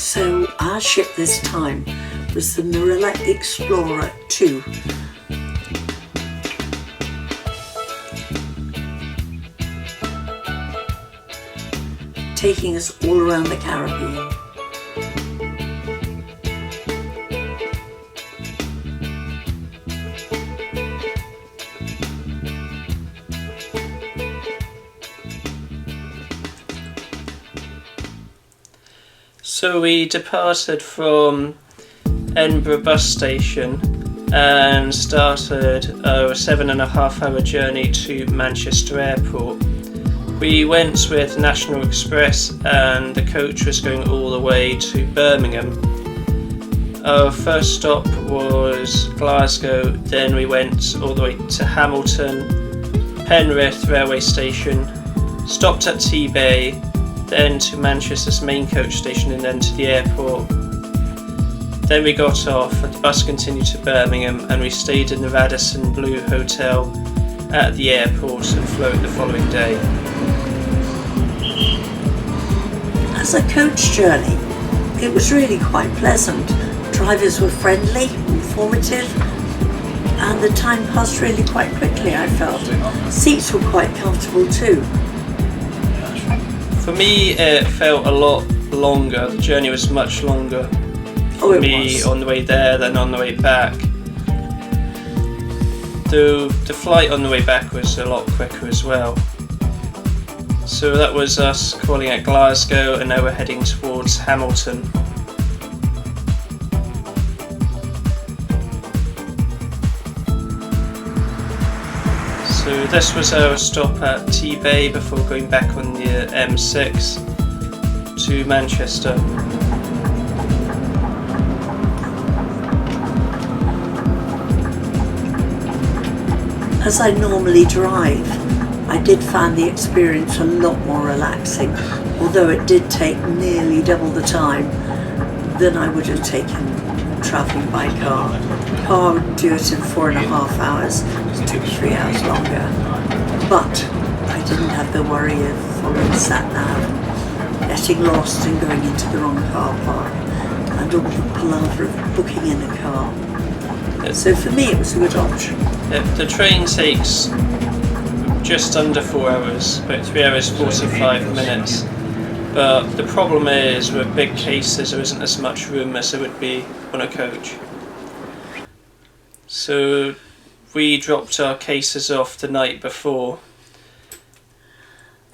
So our ship this time was the Marella Explorer 2. Taking us all around the Caribbean. So we departed from Edinburgh bus station and started a 7.5-hour journey to Manchester Airport. We went with National Express and the coach was going all the way to Birmingham. Our first stop was Glasgow, then we went all the way to Hamilton, Penrith railway station, stopped at T-Bay, then to Manchester's main coach station and then to the airport. Then we got off and the bus continued to Birmingham and we stayed in the Radisson Blu Hotel at the airport and flew the following day. As a coach journey, it was really quite pleasant. Drivers were friendly, informative, and the time passed really quite quickly, I felt. Seats were quite comfortable too. For me, it felt a lot longer. The journey was much longer for me on the way there than on the way back. Though the flight on the way back was a lot quicker as well. So that was us calling at Glasgow and now we're heading towards Hamilton. So this was our stop at T-Bay before going back on the M6 to Manchester. As I normally drive, I did find the experience a lot more relaxing, although it did take nearly double the time than I would have taken travelling by car. Car would do it in 4.5 hours, it took 3 hours longer. But I didn't have the worry of following sat-nav, getting lost and going into the wrong car park, and all the palaver of booking in a car. So for me it was a good option. The train takes just under 4 hours, about 3 hours 45 minutes. But the problem is with big cases there isn't as much room as there would be on a coach. So we dropped our cases off the night before.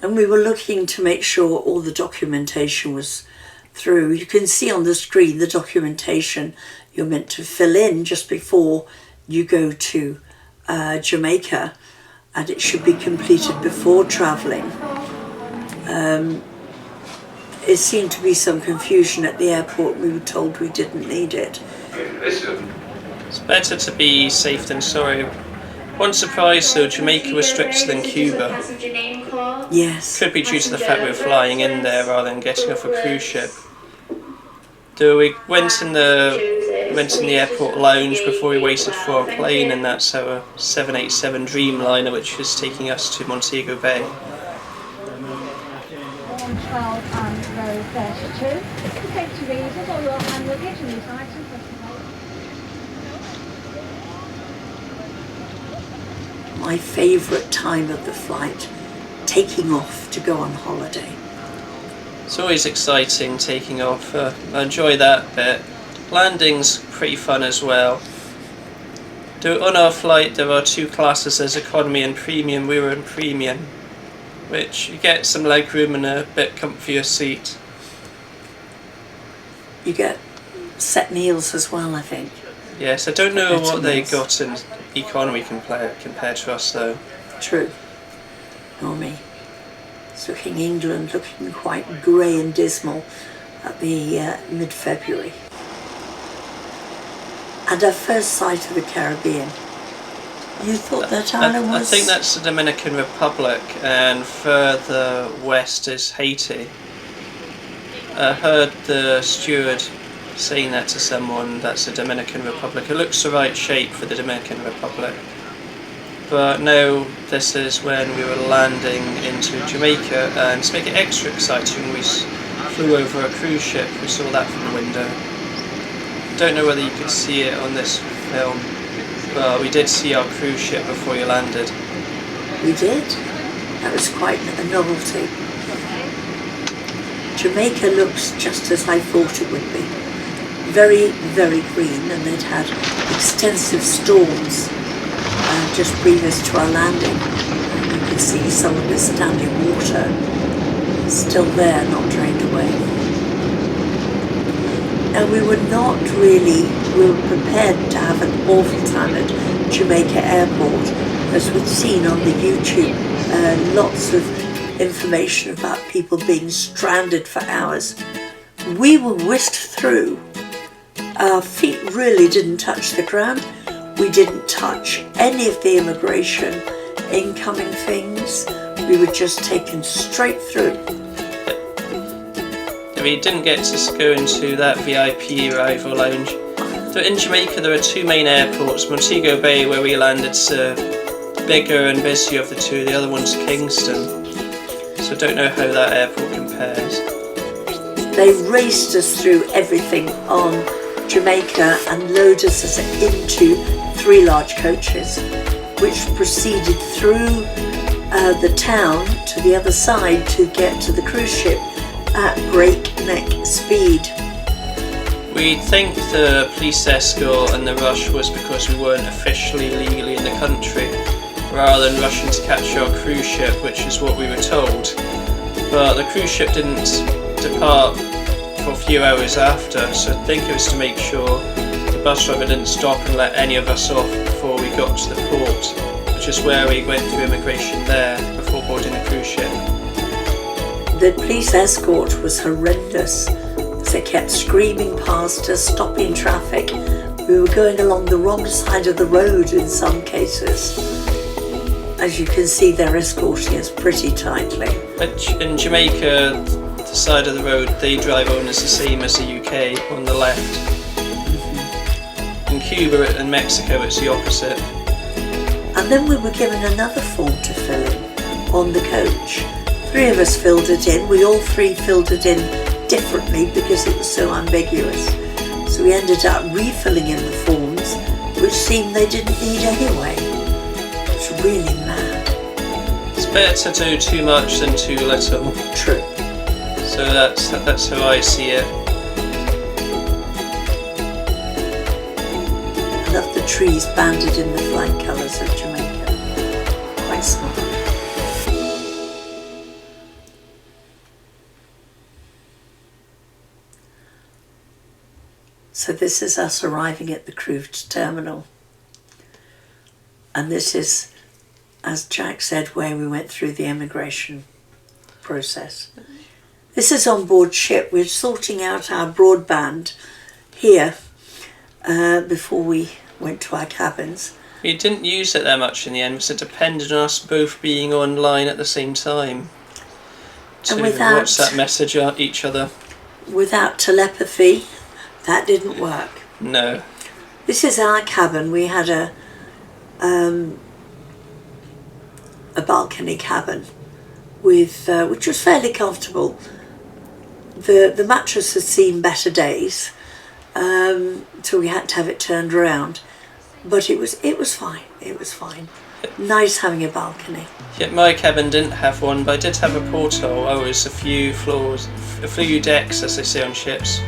And we were looking to make sure all the documentation was through. You can see on the screen the documentation you're meant to fill in just before you go to Jamaica, and it should be completed before travelling. It seemed to be some confusion at the airport. We were told we didn't need it. It's better to be safe than sorry. One surprise though, Jamaica was stricter than Cuba. Yes. Could be due to the fact we were flying in there rather than getting off a cruise ship. Though we went in the airport lounge before we waited for our plane, and that's our 787 Dreamliner which is taking us to Montego Bay. 12 and row 32. The safety reasons or your hand luggage and these items. My favourite time of the flight, taking off to go on holiday. It's always exciting taking off. I enjoy that bit. Landing's pretty fun as well. On our flight there are two classes, there's economy and premium. We were in premium, which you get some leg room and a bit comfier seat. You get set meals as well, I think. Yes, I don't know what they got in economy compared to us though. True. Nor me. It's looking England looking quite grey and dismal at the mid-February. And our first sight of the Caribbean. You thought that island was... I think that's the Dominican Republic and further west is Haiti. I heard the steward saying that to someone, that's the Dominican Republic. It looks the right shape for the Dominican Republic. But no, this is when we were landing into Jamaica, and to make it extra exciting we flew over a cruise ship. We saw that from the window. Don't know whether you could see it on this film, but we did see our cruise ship before you landed. We did. That was quite a novelty. Jamaica looks just as I thought it would be. Very, very green, and they'd had extensive storms just previous to our landing. And you can see some of the standing water still there, not drained away. Now we were prepared to have an awful time at Jamaica Airport, as we'd seen on the YouTube, lots of information about people being stranded for hours. We were whisked through. Our feet really didn't touch the ground. We didn't touch any of the immigration incoming things. We were just taken straight through. We didn't get to go into that VIP arrival lounge. So in Jamaica there are two main airports. Montego Bay, where we landed, is bigger and busier of the two. The other one's Kingston. So I don't know how that airport compares. They raced us through everything on Jamaica and loaded us into 3 large coaches, which proceeded through the town to the other side to get to the cruise ship at breakneck speed. We think the police escort and the rush was because we weren't officially legally in the country, rather than rushing to catch our cruise ship, which is what we were told. But the cruise ship didn't depart for a few hours after, so I think it was to make sure the bus driver didn't stop and let any of us off before we got to the port, which is where we went through immigration there before boarding the cruise ship. The police escort was horrendous. They kept screaming past us, stopping traffic. We were going along the wrong side of the road in some cases. As you can see, they're escorting us pretty tightly. In Jamaica, the side of the road they drive on is the same as the UK, on the left. In Cuba and Mexico it's the opposite. And then we were given another form to fill in on the coach. 3 of us filled it in. We all 3 filled it in differently because it was so ambiguous. So we ended up refilling in the forms, which seemed they didn't need anyway. It was really mad. It's better to do too much than too little. True. So that's how I see it. I love the trees banded in the flag colours of Jamaica. Quite smart. So this is us arriving at the cruise terminal. And this is, as Jack said, where we went through the immigration process. This is on board ship. We're sorting out our broadband here before we went to our cabins. We didn't use it that much in the end because it depended on us both being online at the same time to WhatsApp message each other. Without telepathy, that didn't work. No. This is our cabin. We had a balcony cabin with which was fairly comfortable. The mattress had seen better days, so we had to have it turned around. But it was fine. It was fine. Nice having a balcony. Yet my cabin didn't have one, but I did have a porthole. I was a few decks, as they say on ships,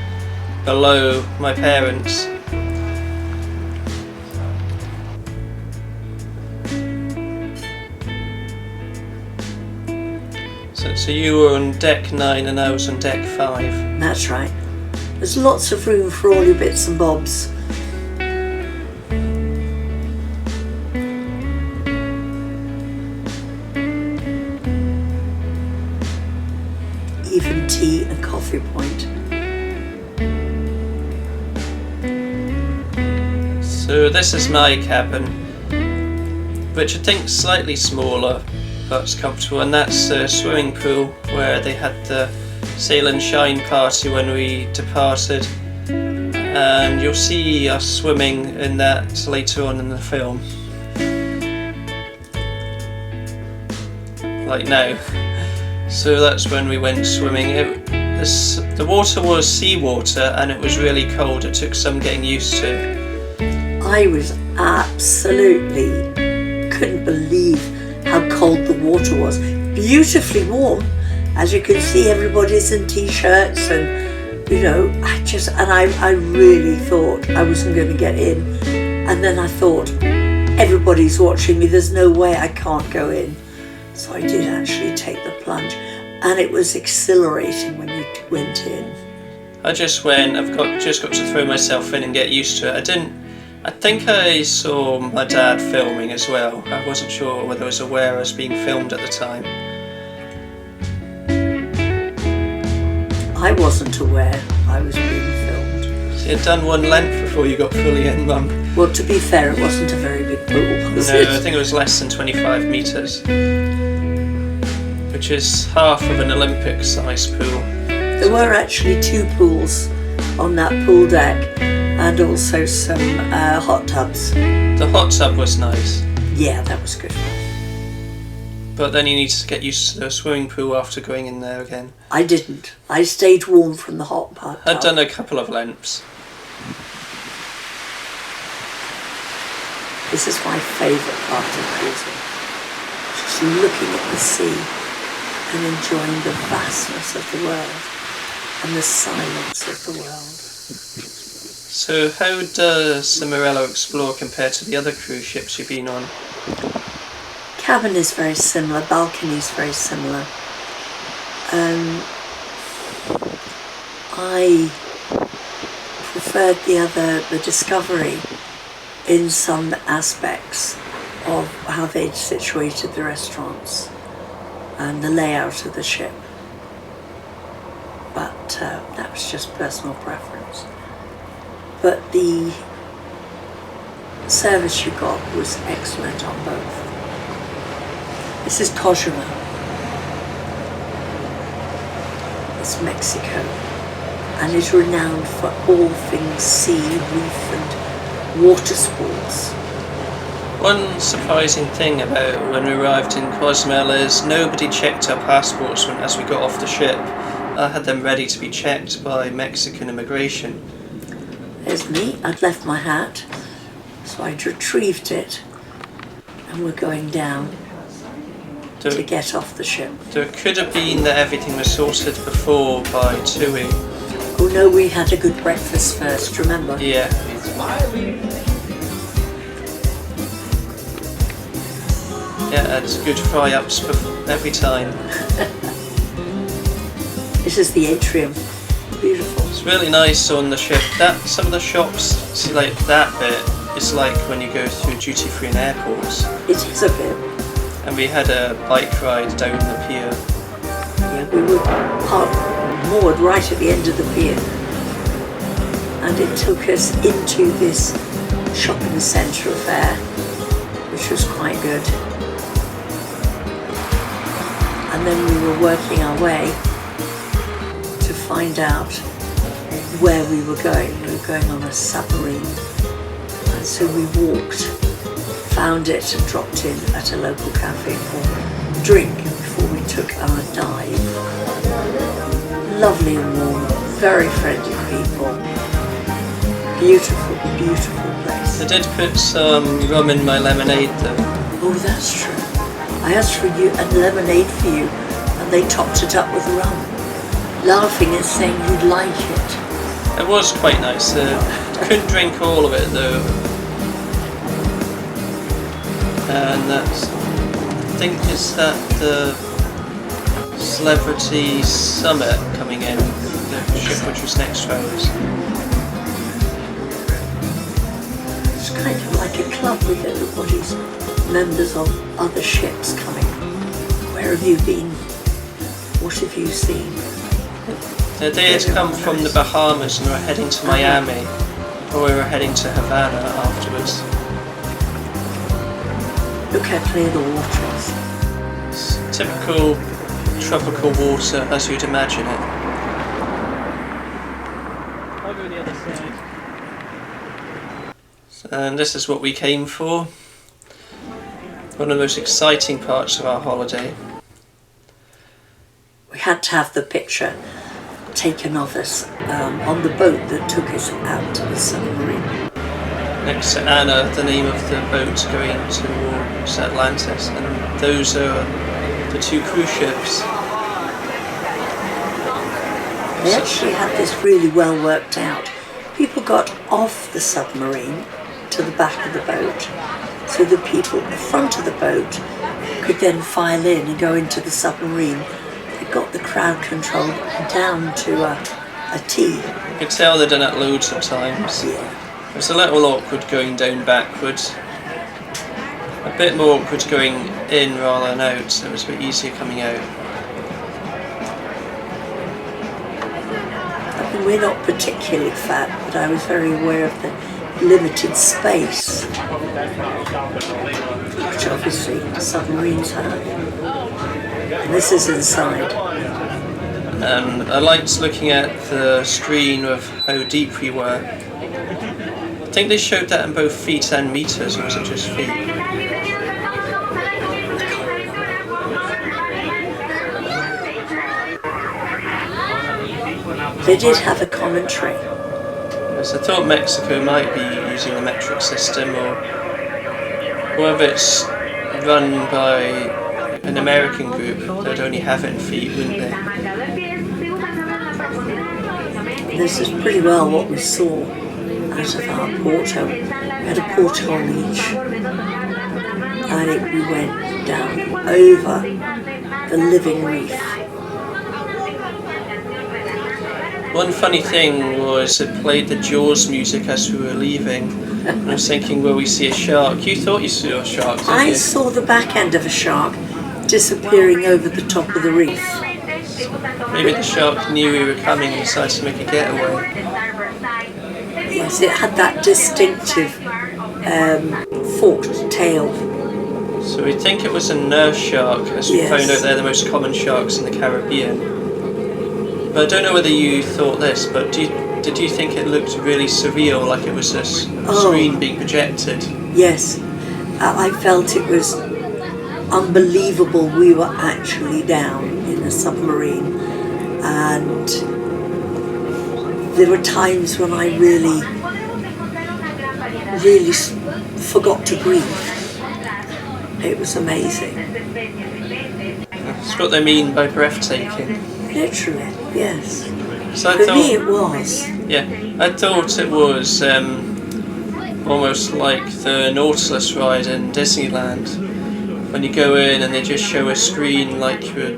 below my parents. So you were on deck 9 and I was on deck 5. That's right. There's lots of room for all your bits and bobs. Even tea and coffee point. So this is my cabin, which I think is slightly smaller, but it's comfortable, and that's the swimming pool where they had the sail and shine party when we departed, and you'll see us swimming in that later on in the film, like now. So that's when we went swimming. the water was seawater and it was really cold. It took some getting used to. I was absolutely couldn't believe how cold the water was. Beautifully warm. As you can see, everybody's in t-shirts and, you know, I really thought I wasn't going to get in. And then I thought, everybody's watching me, there's no way I can't go in. So I did actually take the plunge. And it was exhilarating when you went in. I just went, just got to throw myself in and get used to it. I think I saw my dad filming as well. I wasn't sure whether I was aware I was being filmed at the time. I wasn't aware I was being filmed. So you'd done one length before you got fully in, Mum. Well, to be fair, it wasn't a very big pool, was it? No, I think it was less than 25 metres. Which is half of an Olympic-sized pool. There were actually 2 pools on that pool deck and also some hot tubs. The hot tub was nice. Yeah, that was good. But then you need to get used to the swimming pool after going in there again. I didn't. I stayed warm from the hot part. I'd done a couple of lengths. This is my favourite part of cruising. Just looking at the sea and enjoying the vastness of the world and the silence of the world. So how does the Marella Explorer compare to the other cruise ships you've been on? Cabin is very similar, balcony is very similar. I preferred the Discovery in some aspects of how they'd situated the restaurants and the layout of the ship. But that was just personal preference. But the service you got was excellent on both. This is Cozumel. It's Mexico and is renowned for all things sea, reef and water sports. One surprising thing about when we arrived in Cozumel is nobody checked our passports as we got off the ship. I had them ready to be checked by Mexican immigration. There's me, I'd left my hat, so I'd retrieved it and we're going down to get off the ship. There could have been that everything was sorted before by TUI. Oh no, we had a good breakfast first, remember? Yeah. Yeah, it's good fry-ups every time. This is the atrium. Beautiful. It's really nice on the ship. Some of the shops, see, like that bit, is like when you go through duty-free in airports. It is a bit. And we had a bike ride down the pier. Yeah, we were moored right at the end of the pier. And it took us into this shopping centre affair, which was quite good. And then we were working our way to find out where we were going. We were going on a submarine. And so we walked, found it and dropped in at a local cafe for a drink before we took our dive. Lovely and warm, very friendly people. Beautiful, beautiful place. I did put some rum in my lemonade though. Oh, that's true. I asked for a lemonade for you and they topped it up with rum, laughing and saying you'd like it. It was quite nice. Couldn't drink all of it though. And that's, I think, is that the Celebrity Summit coming in, the ship which was next to ours. It's kind of like a club with everybody's members of other ships coming. Where have you been? What have you seen? They had come from the Bahamas and were heading to Miami, or we were heading to Havana afterwards. Look how clear the water is. It's typical tropical water as you'd imagine it. I'll go the other side. And this is what we came for. One of the most exciting parts of our holiday. We had to have the picture taken of us on the boat that took us out to the submarine. Next to Anna, the name of the boat going towards Atlantis, and those are the two cruise ships. They actually had this really well worked out. People got off the submarine to the back of the boat, so the people at the front of the boat could then file in and go into the submarine. They got the crowd control down to a T. You could tell they'd done it loads of times. Yeah. It was a little awkward going down backwards. A bit more awkward going in rather than out, so it was a bit easier coming out. I mean, we're not particularly fat, but I was very aware of the limited space, which obviously submarines have. And this is inside. And I liked looking at the screen of how deep we were. I think they showed that in both feet and meters, or was it just feet? They did have a commentary. Yes, I thought Mexico might be using the metric system, or whether it's run by an American group, they'd only have it in feet, wouldn't they? This is pretty well what we saw out of our porthole. We had a porthole each. I think we went down over the living reef. One funny thing was it played the Jaws music as we were leaving. And I was thinking, will we see a shark? You thought you saw a shark, didn't you? I saw the back end of a shark disappearing over the top of the reef. Maybe the shark knew we were coming and decided to make a getaway. Yes, it had that distinctive forked tail. So we think it was a nurse shark, as we Yes. found out they're the most common sharks in the Caribbean. But I don't know whether you thought this, but did you think it looked really surreal, like it was a screen being projected? Yes, I felt it was unbelievable we were actually down in a submarine, and there were times when I really forgot to breathe. It was amazing. That's what they mean by breathtaking. Literally, yes. So I For thought, me it was. yeah, I thought it was almost like the Nautilus ride in Disneyland, when you go in and they just show a screen like you were.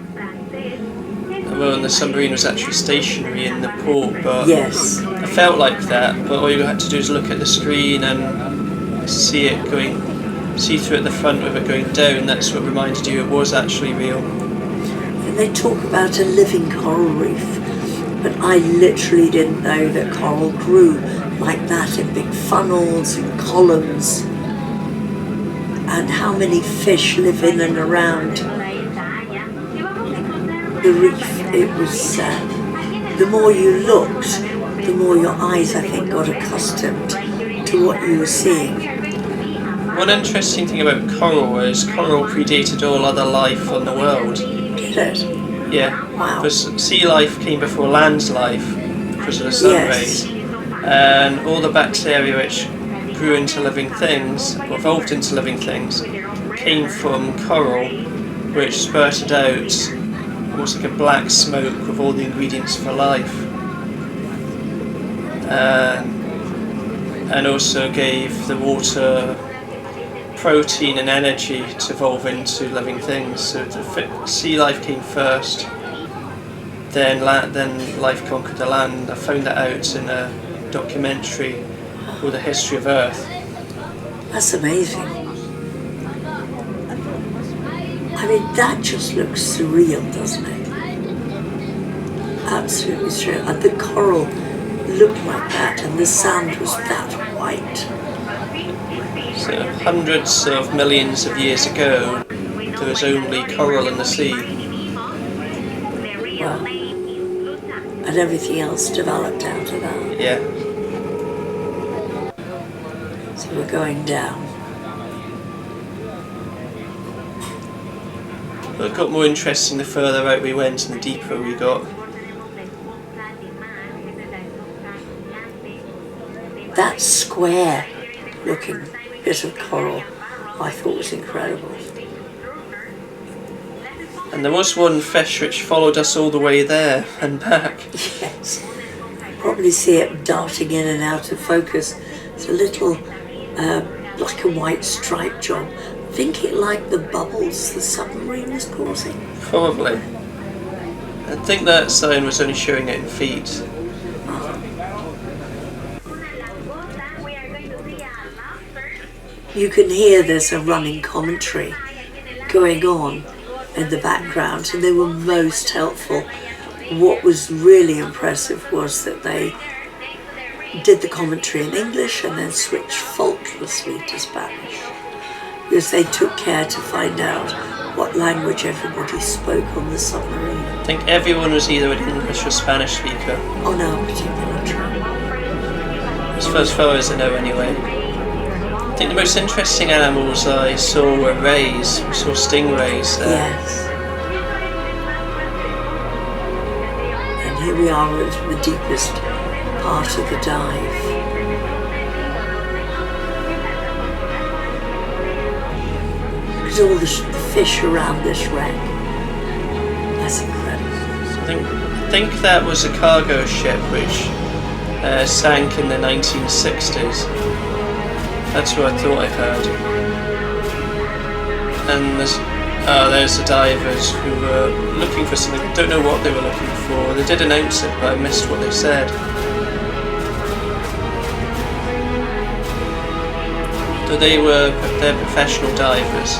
Well, and the submarine was actually stationary in the port, but Yes. I felt like that. But all you had to do is look at the screen and see it going, see through at the front with it going down. That's what reminded you it was actually real. And they talk about a living coral reef, but I literally didn't know that coral grew like that in big funnels and columns, and how many fish live in and around the reef. It was, the more you looked, the more your eyes, I think, got accustomed to what you were seeing. One interesting thing about coral is coral predated all other life on the world. Did it? Yeah, Wow. because sea life came before land life because of the sun Yes. rays, and all the bacteria which grew into living things, or evolved into living things, came from coral, which spurted out almost like a black smoke with all the ingredients for life, and also gave the water protein and energy to evolve into living things. So sea life came first, then life conquered the land. I found that out in a documentary called The History of Earth. That's amazing. I mean, that just looks surreal, doesn't it? Absolutely surreal. And the coral looked like that, and the sand was that white. So hundreds of millions of years ago, there was only coral in the sea. Wow. And everything else developed out of that. Yeah. So we're going down. But it got more interesting the further out we went and the deeper we got. square looking bit of coral I thought was incredible. And there was one fish which followed us all the way there and back. Yes, probably see it darting in and out of focus. It's a little like a white stripe job. I think it like the bubbles the submarine was causing. Probably. I think that sign was only showing it in feet. You can hear there's a running commentary going on in the background, and they were most helpful. What was really impressive was that they did the commentary in English and then switched faultlessly to Spanish, because they took care to find out what language everybody spoke on the submarine. I think everyone was either an English or Spanish speaker. On our particular trip. As far as I know anyway. I think the most interesting animals I saw were rays. We saw stingrays there. Yes. And here we are at the deepest part of the dive. Look at all the fish around this wreck. That's incredible. I think that was a cargo ship which sank in the 1960s. That's what I thought I heard. And there's the divers who were looking for something. I don't know what they were looking for. They did announce it, but I missed what they said. So they're professional divers.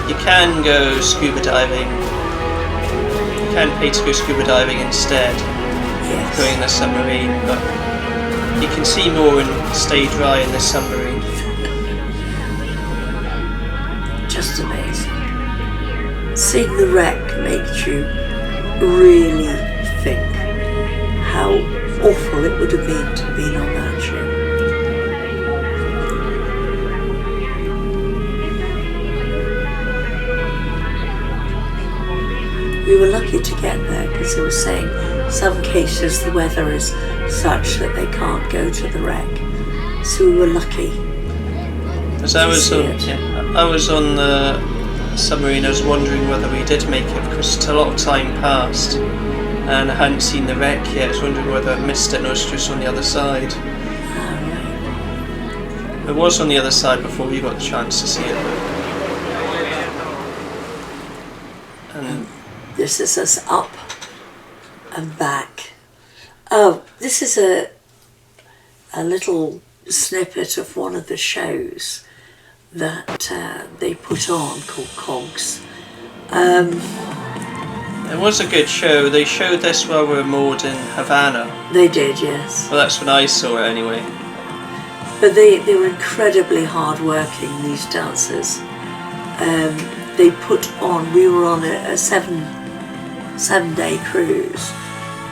You can go scuba diving. You can pay to go scuba diving instead of going in the submarine, but you can see more and stay dry in the submarine. Just amazing. Seeing the wreck makes you really think how awful it would have been to be on that ship. We were lucky to get there because they were saying some cases the weather is such that they can't go to the wreck. So we were lucky. As I was on the submarine, I was wondering whether we did make it because a lot of time passed and I hadn't seen the wreck yet. I was wondering whether I missed it and I was just on the other side. I was on the other side before we got the chance to see it. And this is us up and back. Oh, this is a little snippet of one of the shows that they put on called Cogs. it was a good show. They showed this while we were moored in Havana. They did, yes. Well, that's when I saw it anyway. But they were incredibly hard-working, these dancers. They put on, we were on a seven-day cruise,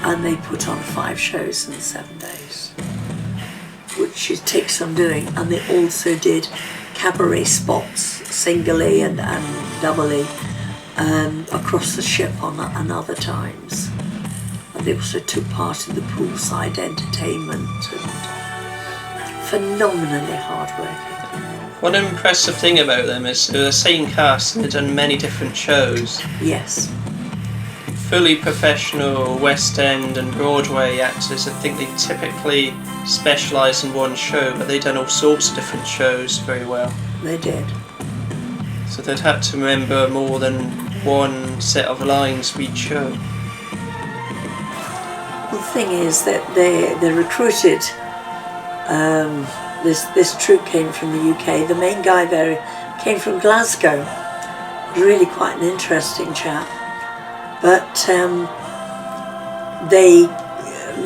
and they put on 5 shows in 7 days, which it takes some doing. And they also did cabaret spots, singly and doubly, across the ship on other times. And they also took part in the poolside entertainment, and phenomenally hard-working. One impressive thing about them is they're the same cast and they've done many different shows. Yes. Fully professional West End and Broadway actors. I think they typically specialise in one show, but they've done all sorts of different shows very well. They did. So they'd have to remember more than one set of lines for each show. Well, the thing is that they recruited. This troupe came from the UK. The main guy there came from Glasgow. Really quite an interesting chap. But they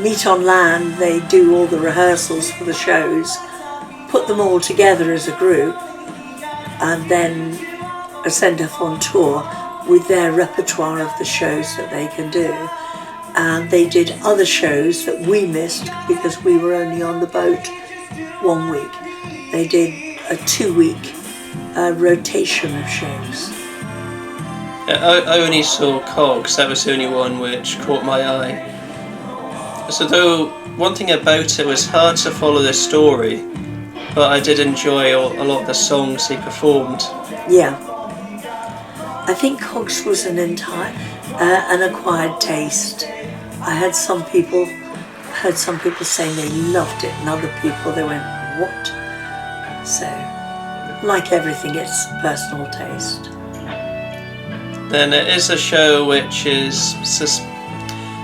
meet on land, they do all the rehearsals for the shows, put them all together as a group, and then are sent off on tour with their repertoire of the shows that they can do. And they did other shows that we missed because we were only on the boat 1 week. They did a 2-week rotation of shows. I only saw Cogs, that was the only one which caught my eye. So though one thing about it was hard to follow the story, but I did enjoy a lot of the songs he performed. Yeah. I think Cogs was an acquired taste. I heard some people saying they loved it, and other people they went, what? So, like everything, it's personal taste. Then it is a show which is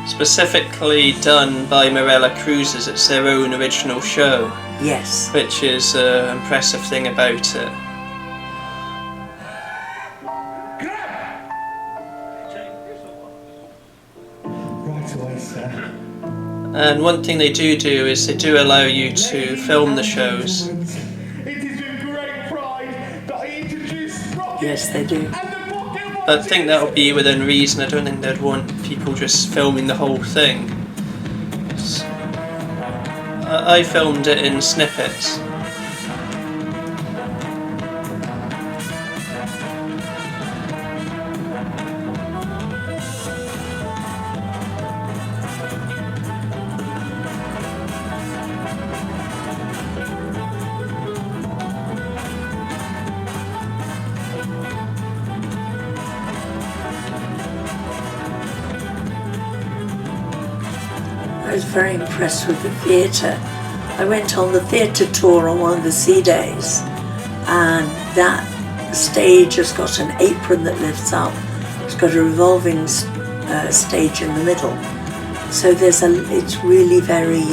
specifically done by Marella Cruises. It's their own original show. Yes. Which is an impressive thing about it. Right away, sir. And one thing they do is they do allow you to film the shows. It is with great pride that I introduce Rocket. Yes, they do. But I think that'll be within reason. I don't think they'd want people just filming the whole thing. I filmed it in snippets. I was very impressed with the theatre. I went on the theatre tour on one of the sea days, and that stage has got an apron that lifts up. It's got a revolving stage in the middle, so it's really very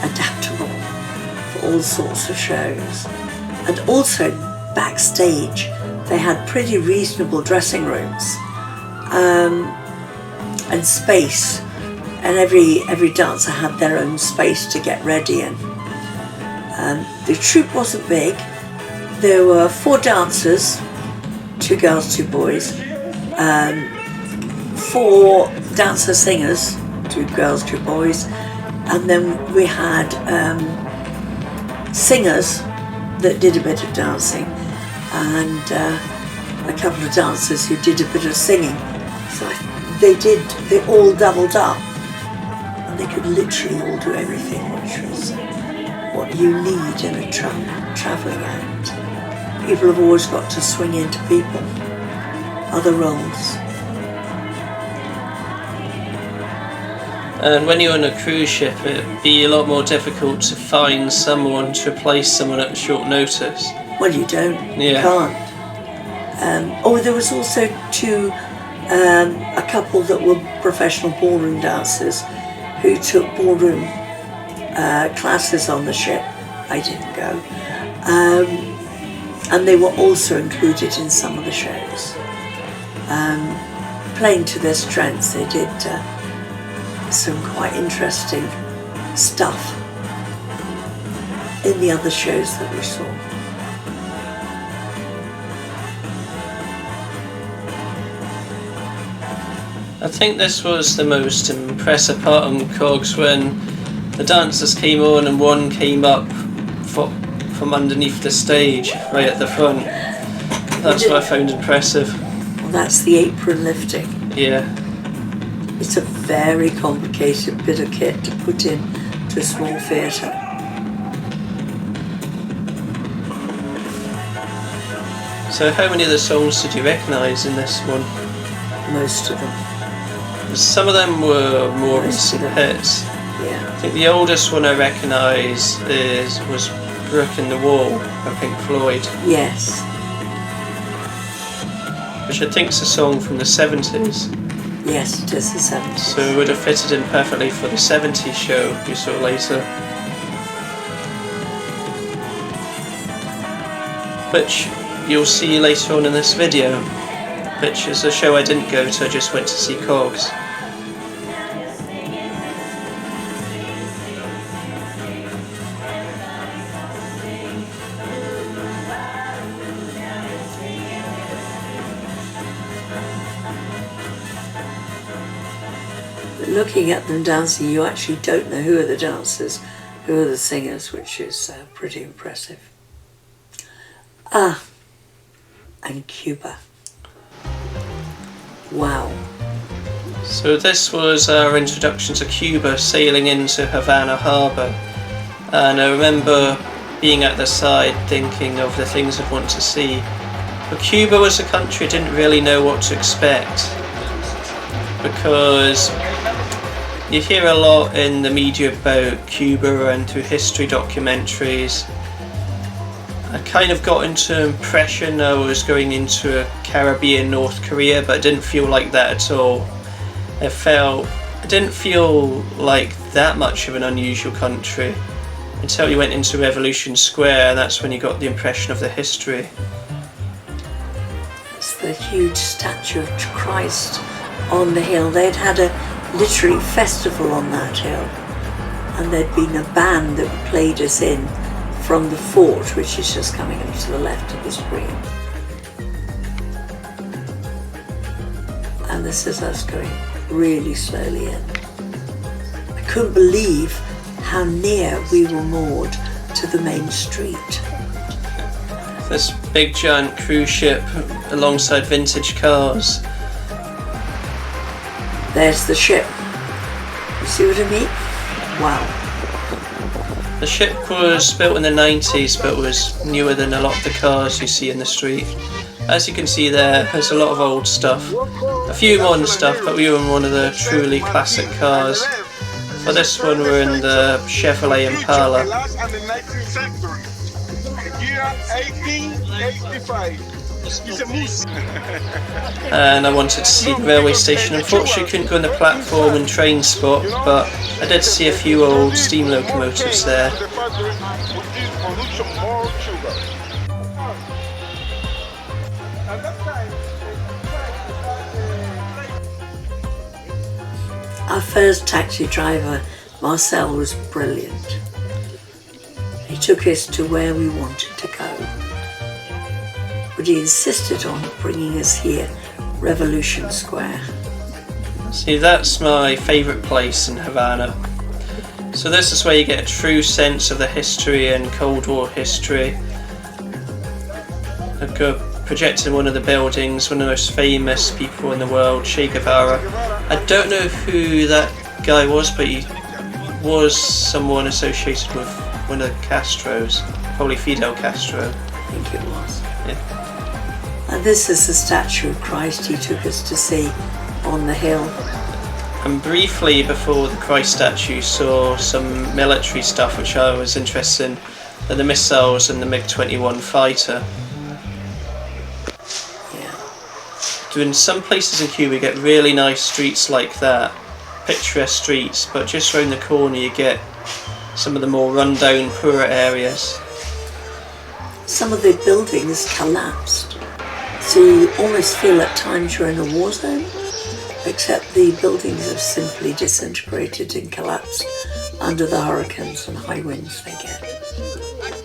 adaptable for all sorts of shows. And also backstage, they had pretty reasonable dressing rooms and space. And every dancer had their own space to get ready in. The troupe wasn't big. There were 4 dancers, 2 girls, 2 boys, 4 dancer singers, 2 girls, 2 boys, and then we had singers that did a bit of dancing, and a couple of dancers who did a bit of singing. So they all doubled up. They could literally all do everything, which was what you need in a travelling act. People have always got to swing into people, other roles. And when you're on a cruise ship, it'd be a lot more difficult to find someone to replace someone at short notice. Well, you don't. Yeah. You can't. There was also a couple that were professional ballroom dancers who took ballroom classes on the ship. I didn't go. And they were also included in some of the shows. Playing to their strengths, they did some quite interesting stuff in the other shows that we saw. I think this was the most impressive part on Cogs, when the dancers came on and one came up from underneath the stage, right at the front. That's what I found impressive. Well, that's the apron lifting. Yeah. It's a very complicated bit of kit to put in to a small theatre. So how many of the songs did you recognise in this one? Most of them. Some of them were more recent hits. Yeah. I think the oldest one I recognise was Brick in the Wall by Pink Floyd. Yes. Which I think is a song from the 70s. Yes, it is the 70s. So it would have fitted in perfectly for the 70s show you saw later. Which you'll see later on in this video. Which is a show I didn't go to, I just went to see Cogs. But looking at them dancing, you actually don't know who are the dancers, who are the singers, which is pretty impressive. And Cuba. Wow. So this was our introduction to Cuba, sailing into Havana Harbour, and I remember being at the side thinking of the things I'd want to see. But Cuba was a country I didn't really know what to expect, because you hear a lot in the media about Cuba and through history documentaries. I kind of got into the impression I was going into a Caribbean North Korea, but it didn't feel like that at all. It didn't feel like that much of an unusual country until you went into Revolution Square, and that's when you got the impression of the history. It's the huge statue of Christ on the hill. They'd had a literary festival on that hill, and there'd been a band that played us in from the fort, which is just coming up to the left of the screen. And this is us going really slowly in. I couldn't believe how near we were moored to the main street. This big giant cruise ship alongside vintage cars. There's the ship. You see what I mean? Wow. The ship was built in the 90s, but was newer than a lot of the cars you see in the street. As you can see there's a lot of old stuff. A few modern stuff, but we were in one of the truly classic cars. For this one we're in the Chevrolet Impala. And I wanted to see the railway station. Unfortunately couldn't go on the platform and train spot, but I did see a few old steam locomotives there. Our first taxi driver, Marcel, was brilliant. He took us to where we wanted to go, but he insisted on bringing us here, Revolution Square. See, that's my favourite place in Havana. So this is where you get a true sense of the history and Cold War history. I've got projected in one of the buildings, one of the most famous people in the world, Che Guevara. I don't know who that guy was, but he was someone associated with one of the Castros, probably Fidel Castro. I think it was. Yeah. And this is the statue of Christ he took us to see on the hill. And briefly before the Christ statue saw some military stuff which I was interested in, the missiles and the MiG-21 fighter. In some places in Cuba you get really nice streets like that, picturesque streets, but just round the corner you get some of the more run-down, poorer areas. Some of the buildings collapsed, so you almost feel at times you're in a war zone, except the buildings have simply disintegrated and collapsed under the hurricanes and high winds they get.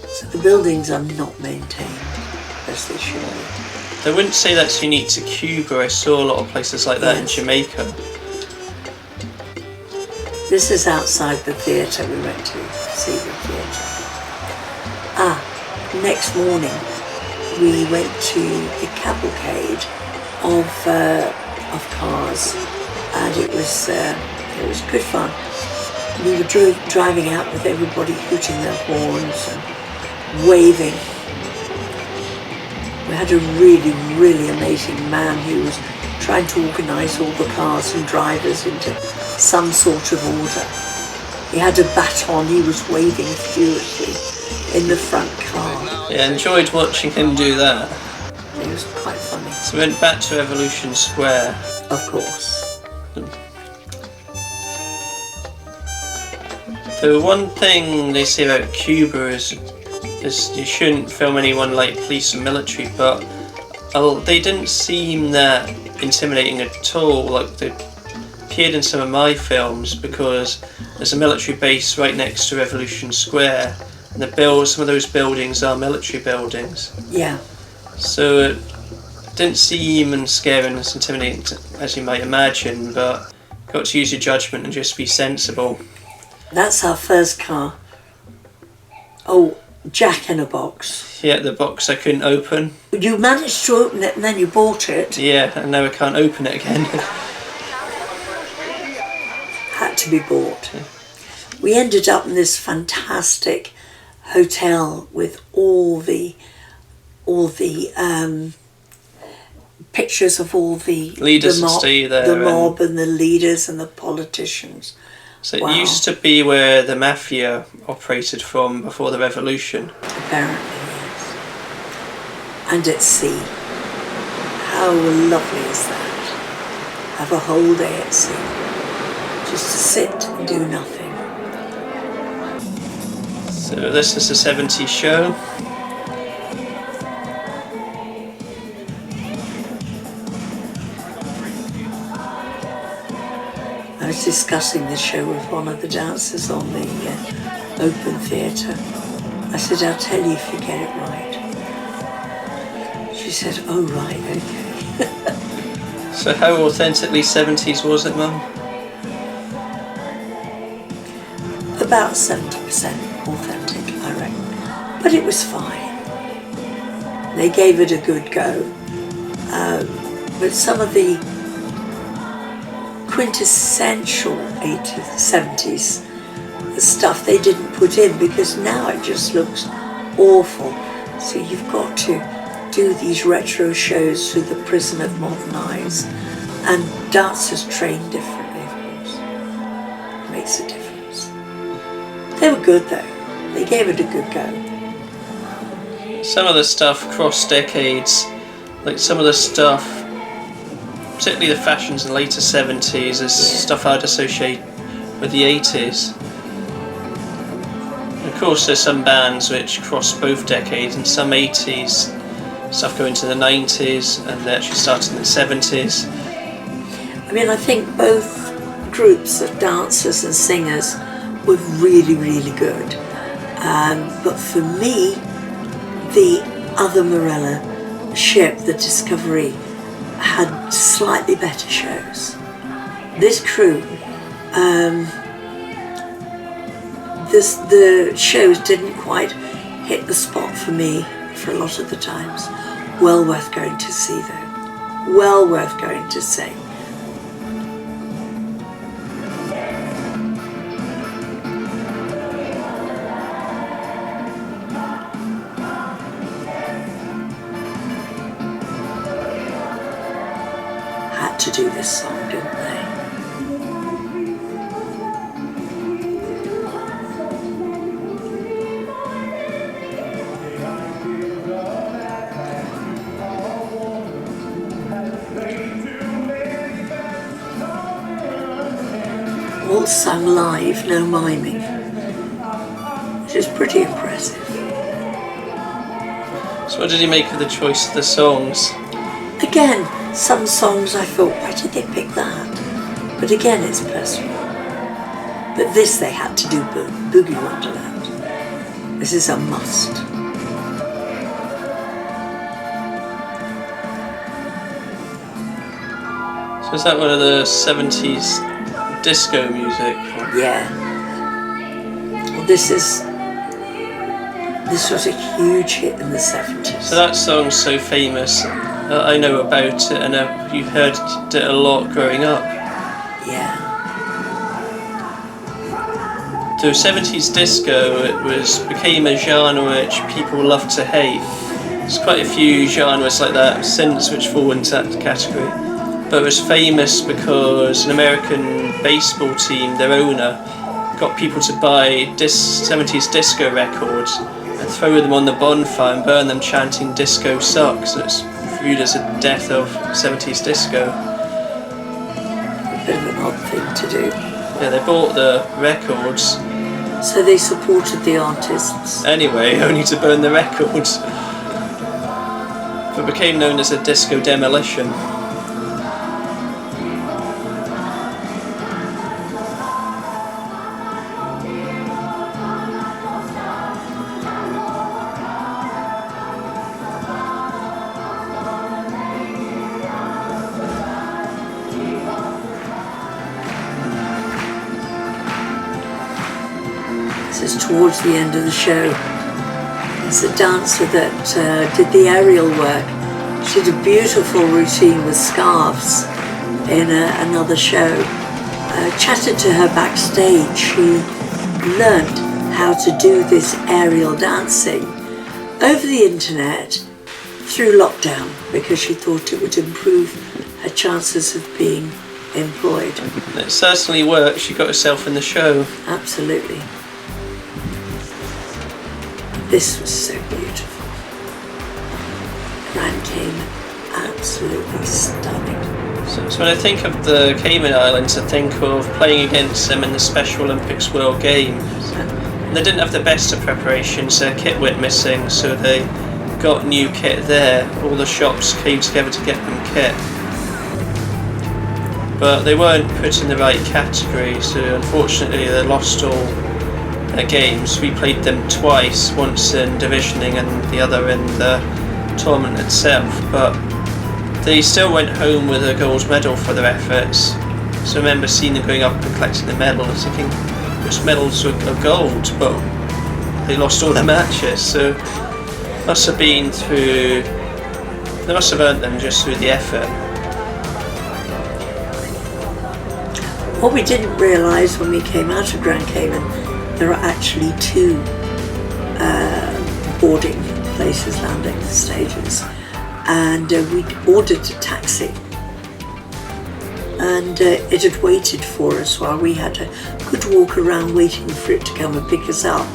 So the buildings are not maintained as they should be. I wouldn't say that's unique to Cuba. I saw a lot of places like that in Jamaica. This is outside the theatre. We went to see the theatre. Next morning we went to the cavalcade of cars, and it was good fun. We were driving out with everybody hooting their horns and waving. We had a really, really amazing man who was trying to organise all the cars and drivers into some sort of order. He had a baton, he was waving furiously in the front car. Yeah, I enjoyed watching him do that. It was quite funny. So we went back to Revolution Square. Of course. The one thing they say about Cuba is you shouldn't film anyone like police and military, but they didn't seem that intimidating at all. Like they appeared in some of my films, because there's a military base right next to Revolution Square, and some of those buildings are military buildings. Yeah. So it didn't seem scary and as intimidating as you might imagine, but you've got to use your judgment and just be sensible. That's our first car. Oh, Jack in a Box. Yeah, the box I couldn't open. You managed to open it and then you bought it. Yeah, and now I can't open it again. to be bought. We ended up in this fantastic hotel with all the pictures of all the leaders that stay there, the mob and the leaders and the politicians. So it used to be where the mafia operated from before the revolution. Apparently, yes. And at sea. How lovely is that? Have a whole day at sea. Just to sit and do nothing. So this is the 70s show. I was discussing this show with one of the dancers on the open theatre. I said, I'll tell you if you get it right. She said, oh right, okay. So how authentically 70s was it, Mum? About 70% authentic, I reckon. But it was fine. They gave it a good go. But some of the quintessential 80s, 70s stuff they didn't put in because now it just looks awful. So you've got to do these retro shows through the prism of modern eyes, and dancers train differently, of course. It makes a difference. They were good though. They gave it a good go. Some of the stuff cross decades, like some of the stuff, particularly the fashions in the later 70s, is stuff I'd associate with the 80s. Of course there's some bands which cross both decades, and some 80s stuff go into the 90s and they actually started in the 70s. I mean, I think both groups of dancers and singers were really, really good. But for me, the other Marella ship, the Discovery, had slightly better shows. This crew, the shows didn't quite hit the spot for me for a lot of the times. Well worth going to see though. Well worth going to see. Had to do this song, didn't they? All sung live, no miming, which is pretty impressive. So what did you make of the choice of the songs? Again, some songs I thought, why did they pick that? But again, it's personal. But this they had to do Boogie Wonderland. This is a must. So is that one of the 70s disco music? Yeah. Well, this was a huge hit in the 70s. So that song's so famous. I know about it, and you heard it a lot growing up. Yeah. So 70s disco, became a genre which people love to hate. There's quite a few genres like that since which fall into that category. But it was famous because an American baseball team, their owner, got people to buy 70s disco records and throw them on the bonfire and burn them chanting "disco sucks." So it's viewed as a death of 70s disco. A bit of an odd thing to do. Yeah, they bought the records. So they supported the artists. Anyway, only to burn the records. But became known as a disco demolition. This is towards the end of the show. It's a dancer that did the aerial work. She did a beautiful routine with scarves in another show. chatted to her backstage. She learned how to do this aerial dancing over the internet through lockdown because she thought it would improve her chances of being employed. It certainly worked. She got herself in the show. Absolutely. This was so beautiful. Grand Camen, absolutely stunning. So when I think of the Cayman Islands, I think of playing against them in the Special Olympics World Games. They didn't have the best of preparations. Their kit went missing, so they got new kit there. All the shops came together to get them kit. But they weren't put in the right category, so unfortunately they lost all their games. We played them twice, once in divisioning and the other in the tournament itself, but they still went home with a gold medal for their efforts. So I remember seeing them going up and collecting the medals, thinking those medals are gold, but they lost all their matches, so they must have earned them just through the effort. What we didn't realise when we came out of Grand Camen, there are actually 2 boarding places, landing stages, and we ordered a taxi, and it had waited for us while we had a good walk around waiting for it to come and pick us up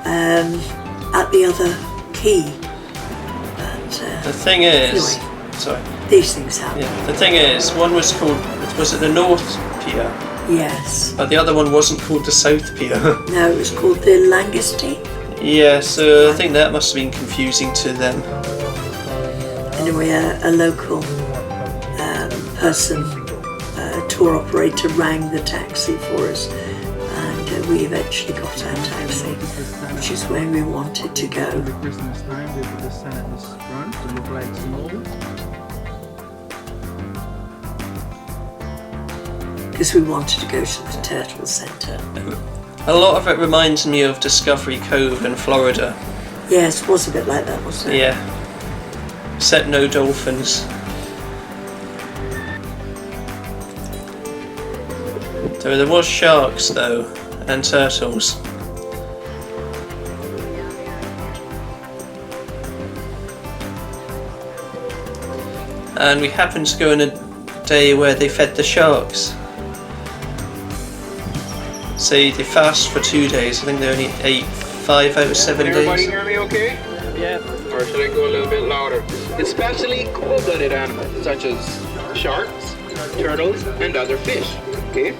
at the other quay. But, the thing is, anyway, sorry. These things happen. Yeah, the thing is, one was called, was it the North Pier? Yes. But the other one wasn't called the South Pier. No, it was called the Langusty. Yeah, so I think that must have been confusing to them. Anyway, a local person, tour operator, rang the taxi for us, and we eventually got our taxi, which is where we wanted to go. Christmas time with the Santa's front to look like snow. Because we wanted to go to the Turtle Centre. A lot of it reminds me of Discovery Cove in Florida. Yes, it was a bit like that, wasn't it? Yeah. Except no dolphins. There was sharks though, and turtles. And we happened to go on a day where they fed the sharks. So they fast for 2 days. I think they only ate 5 out of 7 Can everybody days. hear me okay? Yeah. Or should I go a little bit louder? Especially cold-blooded animals such as sharks, turtles, and other fish. Okay?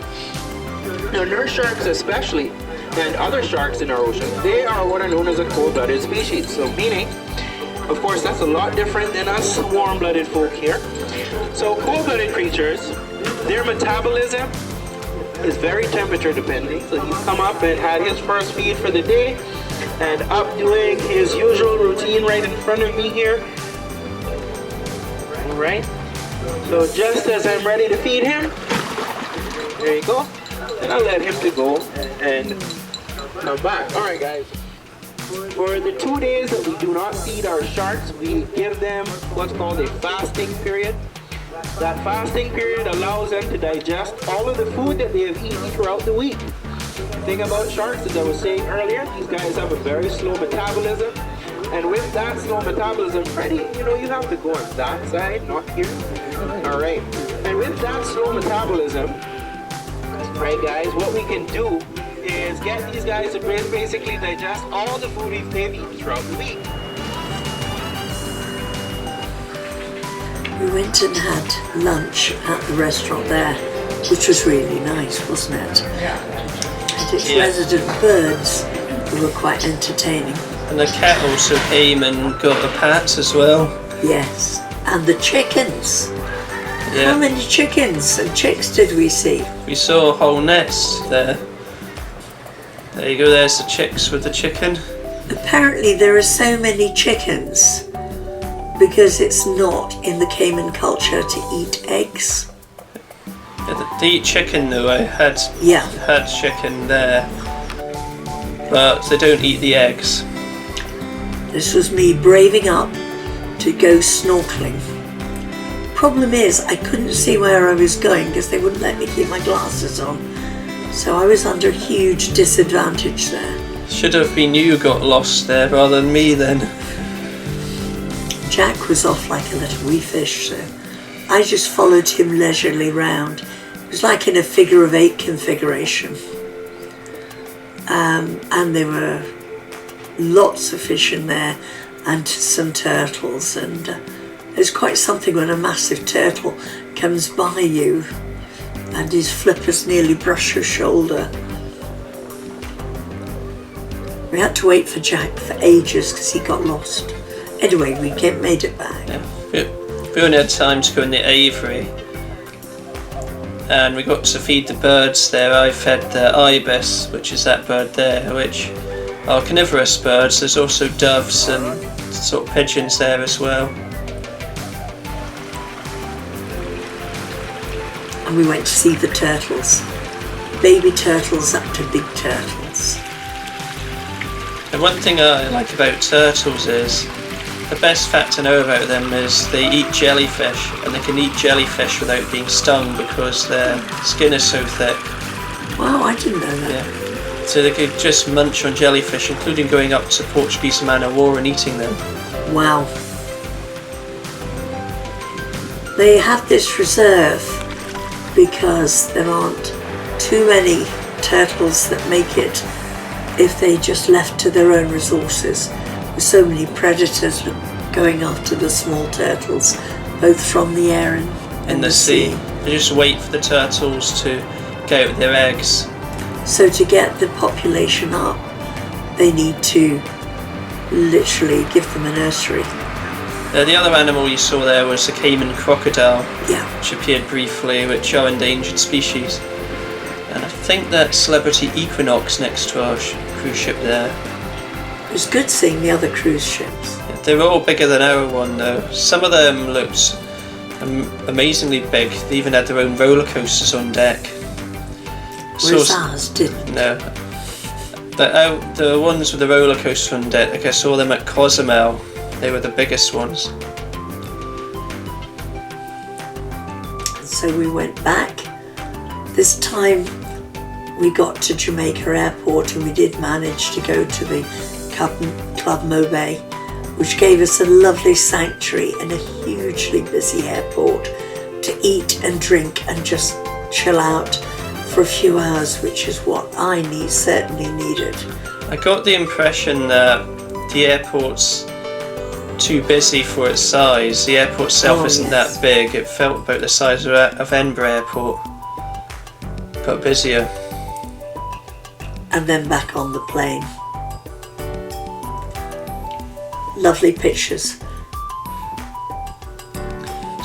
Now nurse sharks especially, and other sharks in our ocean, they are what are known as a cold-blooded species. So meaning, of course, that's a lot different than us warm-blooded folk here. So cold-blooded creatures, their metabolism is very temperature dependent. So he's come up and had his first feed for the day, and up doing his usual routine right in front of me here. All right. So just as I'm ready to feed him, there you go. And I'll let him to go and come back. All right, guys. For the 2 days that we do not feed our sharks, we give them what's called a fasting period. That fasting period allows them to digest all of the food that they have eaten throughout the week. The thing about sharks, as I was saying earlier, these guys have a very slow metabolism. And with that slow metabolism, Freddie, you have to go on that side, not here. All right. And with that slow metabolism, right, guys, what we can do is get these guys to basically digest all the food they've eaten throughout the week. We went and had lunch at the restaurant there, which was really nice, wasn't it? Yeah. And its resident birds who were quite entertaining. And the cat also came and got the pats as well. Yes, and the chickens. Yeah. How many chickens and chicks did we see? We saw a whole nest there. There you go, there's the chicks with the chicken. Apparently there are so many chickens because it's not in the Cayman culture to eat eggs. Yeah, they eat chicken though, I had chicken there. But they don't eat the eggs. This was me braving up to go snorkeling. problem is I couldn't see where I was going because they wouldn't let me keep my glasses on. So I was under huge disadvantage there. Should have been you got lost there rather than me then. Jack was off like a little wee fish, so I just followed him leisurely round. It was like in a figure of 8 configuration. And there were lots of fish in there and some turtles, and it's quite something when a massive turtle comes by you and his flippers nearly brush your shoulder. We had to wait for Jack for ages because he got lost. Anyway, we made it back. Yeah. We only had time to go in the aviary, and we got to feed the birds there. I fed the ibis, which is that bird there, which are carnivorous birds. There's also doves and sort of pigeons there as well. And we went to see the turtles. Baby turtles up to big turtles. And one thing I like about turtles is, the best fact to know about them is they eat jellyfish, and they can eat jellyfish without being stung because their skin is so thick. Wow, I didn't know that. Yeah. So they could just munch on jellyfish, including going up to Portuguese man o' war and eating them. Wow. They have this reserve because there aren't too many turtles that make it if they just left to their own resources. There's so many predators going after the small turtles, both from the air and in the sea. They just wait for the turtles to get out their eggs. So to get the population up, they need to literally give them a nursery. The other animal you saw there was the Cayman crocodile, Yeah. which appeared briefly, which are endangered species. And I think that Celebrity Equinox next to our cruise ship there. It was good seeing the other cruise ships. They were all bigger than our one though. Some of them looked amazingly big. They even had their own roller coasters on deck. Whereas ours didn't. No. The ones with the roller coaster on deck, like I saw them at Cozumel. They were the biggest ones. So we went back. This time we got to Jamaica airport and we did manage to go to the Club Mobay, which gave us a lovely sanctuary in a hugely busy airport to eat and drink and just chill out for a few hours, which is what I certainly needed. I got the impression that the airport's too busy for its size. The airport itself isn't that big. It felt about the size of Edinburgh Airport, but busier. And then back on the plane. Lovely pictures.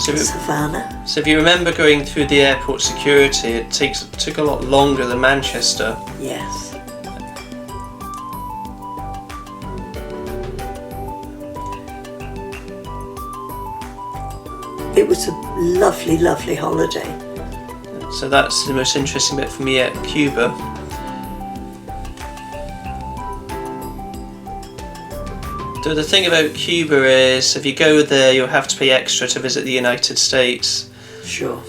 Havana. So if you remember going through the airport security, it took a lot longer than Manchester. Yes. It was a lovely, lovely holiday. So that's the most interesting bit for me at Cuba. So the thing about Cuba is, if you go there, you'll have to pay extra to visit the United States. Sure.